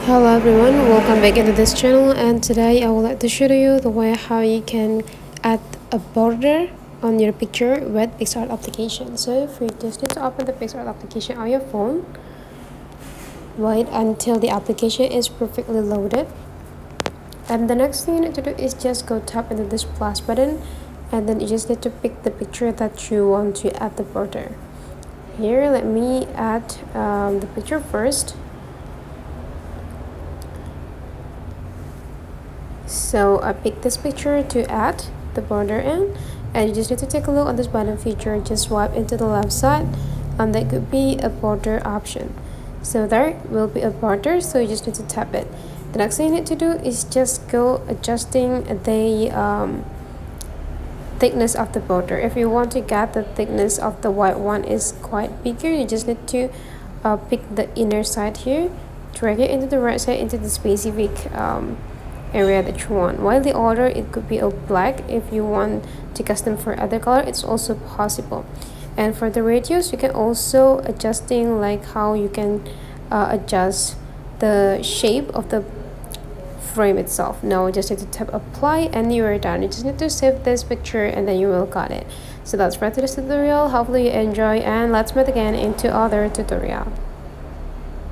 Hello everyone, welcome back into this channel, and today I would like to show you the way how you can add a border on your picture with PicsArt application. So if you just need to open the PicsArt application on your phone, wait until the application is perfectly loaded, and the next thing you need to do is just go tap into this plus button, and then you just need to pick the picture that you want to add the border. Here, let me add the picture first. So I picked this picture to add the border in, and you just need to take a look on this button feature. Just swipe into the left side, and that could be a border option. So there will be a border, so you just need to tap it. The next thing you need to do is just go adjusting the thickness of the border. If you want to get the thickness of the white one is quite bigger, you just need to pick the inner side here, drag it into the right side into the specific area that you want. While the order, it could be a black. If you want to custom for other color, it's also possible. And for the radius, you can also adjusting like how you can adjust the shape of the frame itself. Now just need to tap apply and you are done. You just need to save this picture and then you will got it. So that's for today's tutorial. Hopefully you enjoy, and let's meet again into other tutorial.